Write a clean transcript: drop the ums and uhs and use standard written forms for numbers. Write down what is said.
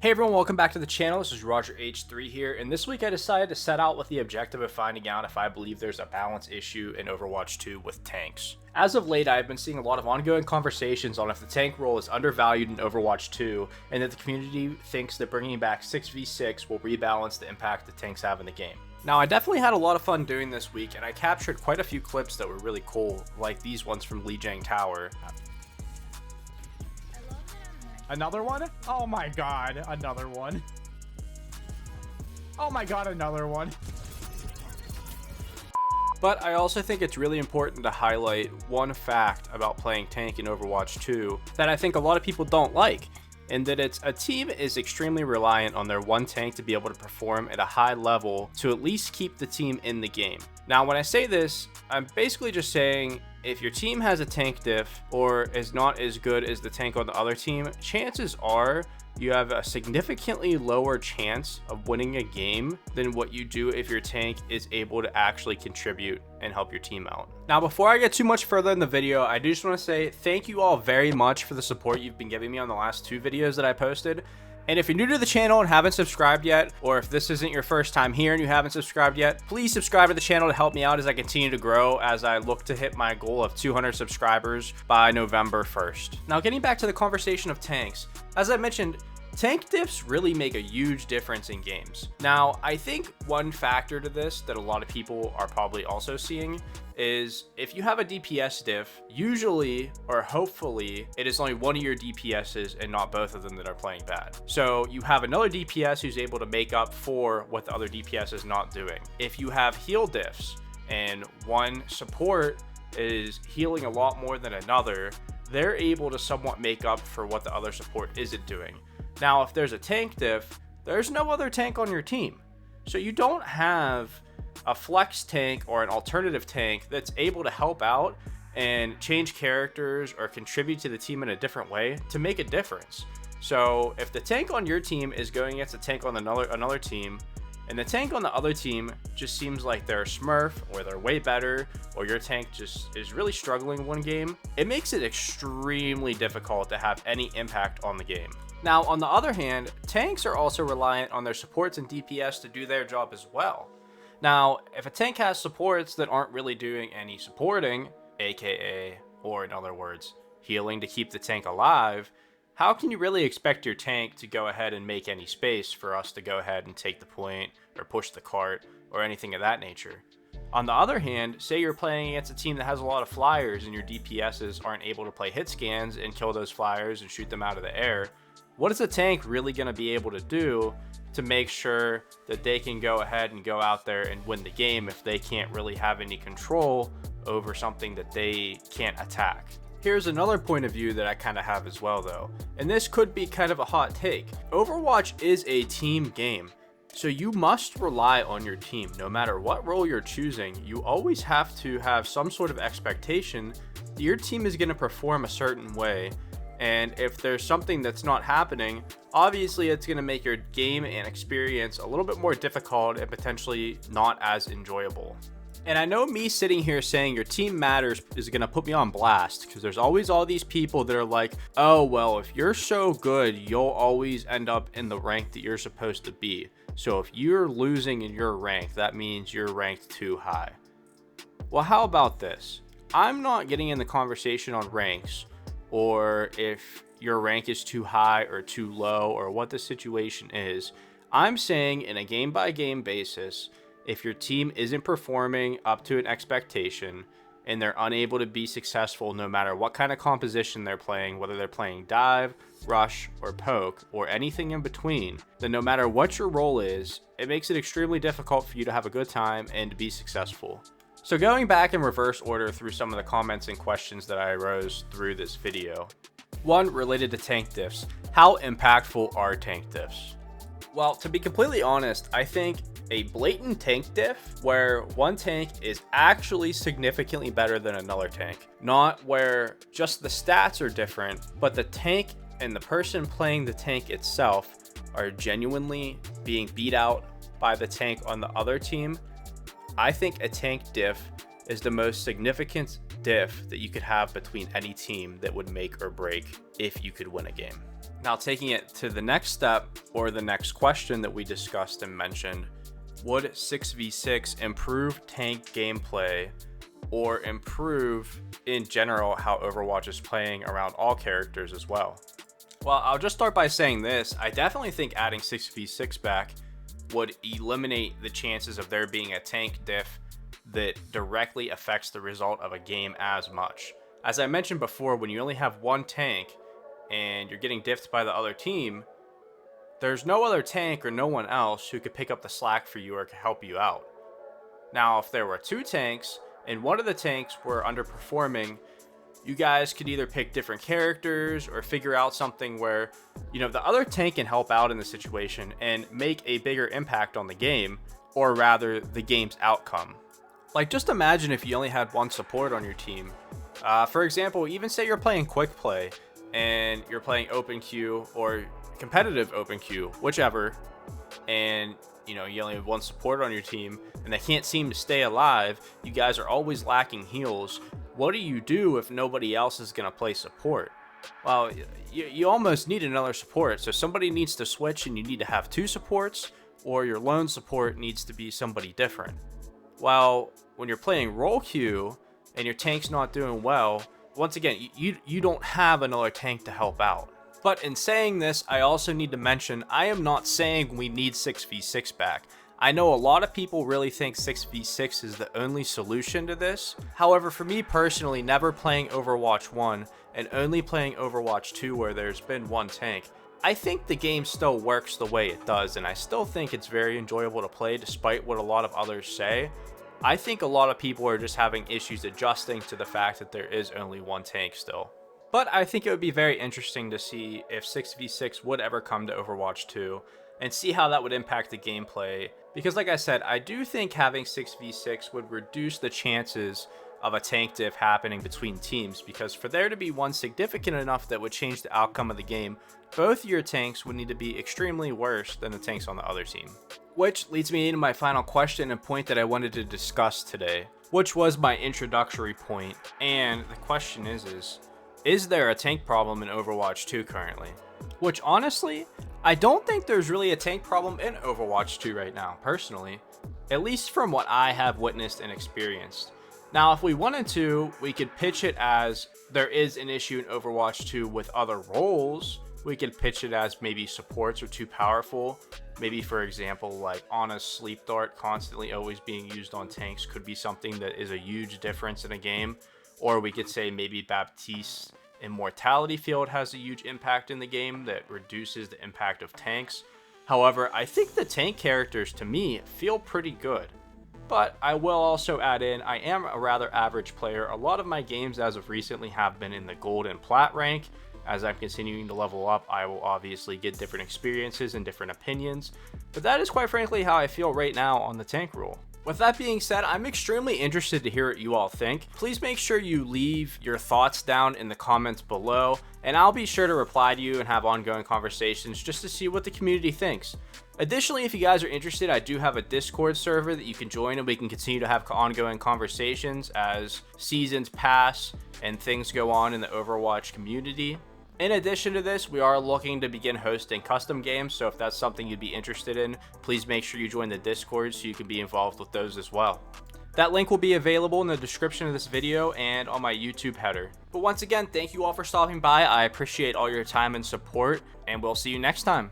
Hey everyone, welcome back to the channel. This is Roger H3 here, and this week I decided to set out with the objective of finding out if I believe there's a balance issue in Overwatch 2 with tanks. As of late, I've been seeing a lot of ongoing conversations on if the tank role is undervalued in Overwatch 2, and that the community thinks that bringing back 6v6 will rebalance the impact the tanks have in the game. Now, I definitely had a lot of fun doing this week, and I captured quite a few clips that were really cool, like these ones from Lijiang Tower. Another one? Oh my god, another one. Oh my god, another one. But I also think it's really important to highlight one fact about playing tank in Overwatch 2 that I think a lot of people don't like, and that it's a team is extremely reliant on their one tank to be able to perform at a high level to at least keep the team in the game. Now, when I say this, I'm basically just saying if your team has a tank diff or is not as good as the tank on the other team, chances are you have a significantly lower chance of winning a game than what you do if your tank is able to actually contribute and help your team out. Now, before I get too much further in the video, I do just want to say thank you all very much for the support you've been giving me on the last two videos that I posted. And if you're new to the channel and haven't subscribed yet, or if this isn't your first time here and you haven't subscribed yet, please subscribe to the channel to help me out as I continue to grow as I look to hit my goal of 200 subscribers by November 1st. Now, getting back to the conversation of tanks, as I mentioned, tank diffs really make a huge difference in games. Now, I think one factor to this that a lot of people are probably also seeing is if you have a DPS diff, usually or hopefully it is only one of your DPSs and not both of them that are playing bad. So you have another DPS who's able to make up for what the other DPS is not doing. If you have heal diffs and one support is healing a lot more than another, they're able to somewhat make up for what the other support isn't doing. Now, if there's a tank diff, there's no other tank on your team. So you don't have a flex tank or an alternative tank that's able to help out and change characters or contribute to the team in a different way to make a difference. So if the tank on your team is going against a tank on another team, and the tank on the other team just seems like they're a smurf or they're way better, or your tank just is really struggling one game, it makes it extremely difficult to have any impact on the game. Now, on the other hand, tanks are also reliant on their supports and DPS to do their job as well. Now, if a tank has supports that aren't really doing any supporting, aka, or in other words, healing to keep the tank alive, how can you really expect your tank to go ahead and make any space for us to go ahead and take the point or push the cart or anything of that nature? On the other hand, say you're playing against a team that has a lot of flyers and your DPSs aren't able to play hit scans and kill those flyers and shoot them out of the air, what is a tank really going to be able to do to make sure that they can go ahead and go out there and win the game if they can't really have any control over something that they can't attack? Here's another point of view that I kind of have as well though, and this could be kind of a hot take. Overwatch is a team game, so you must rely on your team. No matter what role you're choosing, you always have to have some sort of expectation that your team is going to perform a certain way. And if there's something that's not happening, obviously it's going to make your game and experience a little bit more difficult and potentially not as enjoyable. And I know me sitting here saying your team matters is going to put me on blast, because there's always all these people that are like, oh, well, if you're so good, you'll always end up in the rank that you're supposed to be. So if you're losing in your rank, that means you're ranked too high. Well, how about this? I'm not getting in the conversation on ranks, or if your rank is too high or too low, or what the situation is. I'm saying in a game-by-game basis, if your team isn't performing up to an expectation and they're unable to be successful no matter what kind of composition they're playing, whether they're playing dive, rush, or poke, or anything in between, then no matter what your role is, it makes it extremely difficult for you to have a good time and to be successful. So going back in reverse order through some of the comments and questions that I arose through this video. One, related to tank diffs. How impactful are tank diffs? Well, to be completely honest, I think a blatant tank diff where one tank is actually significantly better than another tank, not where just the stats are different, but the tank and the person playing the tank itself are genuinely being beat out by the tank on the other team. I think a tank diff is the most significant diff that you could have between any team that would make or break if you could win a game. Now, taking it to the next step, or the next question that we discussed and mentioned, would 6v6 improve tank gameplay or improve in general how Overwatch is playing around all characters as well? Well, I'll just start by saying this. I definitely think adding 6v6 back would eliminate the chances of there being a tank diff that directly affects the result of a game as much. As I mentioned before, when you only have one tank and you're getting diffed by the other team, there's no other tank or no one else who could pick up the slack for you or could help you out. Now, if there were two tanks and one of the tanks were underperforming, you guys could either pick different characters or figure out something where, the other tank can help out in the situation and make a bigger impact on the game, or rather the game's outcome. Like, just imagine if you only had one support on your team. For example, even say you're playing quick play and you're playing open queue or competitive open queue, whichever, and you only have one support on your team and they can't seem to stay alive. You guys are always lacking heals. What do you do if nobody else is going to play support? Well, you almost need another support, so somebody needs to switch and you need to have two supports, or your lone support needs to be somebody different. Well, when you're playing role queue and your tank's not doing well, once again, you don't have another tank to help out. But in saying this, I also need to mention, I am not saying we need 6v6 back. I know a lot of people really think 6v6 is the only solution to this. However, for me personally, never playing Overwatch 1 and only playing Overwatch 2 where there's been one tank, I think the game still works the way it does, and I still think it's very enjoyable to play despite what a lot of others say. I think a lot of people are just having issues adjusting to the fact that there is only one tank still. But I think it would be very interesting to see if 6v6 would ever come to Overwatch 2 and see how that would impact the gameplay. Because like I said, I do think having 6v6 would reduce the chances of a tank diff happening between teams, because for there to be one significant enough that would change the outcome of the game, both your tanks would need to be extremely worse than the tanks on the other team. Which leads me into my final question and point that I wanted to discuss today, which was my introductory point. And the question is there a tank problem in Overwatch 2 currently? Which honestly, I don't think there's really a tank problem in Overwatch 2 right now, personally. At least from what I have witnessed and experienced. Now, if we wanted to, we could pitch it as there is an issue in Overwatch 2 with other roles. We could pitch it as maybe supports are too powerful. Maybe, for example, like Ana's Sleep Dart constantly always being used on tanks could be something that is a huge difference in a game. Or we could say maybe Baptiste's Immortality Field has a huge impact in the game that reduces the impact of tanks. However, I think the tank characters, to me, feel pretty good. But I will also add in, I am a rather average player. A lot of my games as of recently have been in the gold and plat rank. As I'm continuing to level up, I will obviously get different experiences and different opinions. But that is quite frankly how I feel right now on the tank rule. With that being said, I'm extremely interested to hear what you all think. Please make sure you leave your thoughts down in the comments below, and I'll be sure to reply to you and have ongoing conversations just to see what the community thinks. Additionally, if you guys are interested, I do have a Discord server that you can join and we can continue to have ongoing conversations as seasons pass and things go on in the Overwatch community. In addition to this, we are looking to begin hosting custom games, so if that's something you'd be interested in, please make sure you join the Discord so you can be involved with those as well. That link will be available in the description of this video and on my YouTube header. But once again, thank you all for stopping by. I appreciate all your time and support, and we'll see you next time.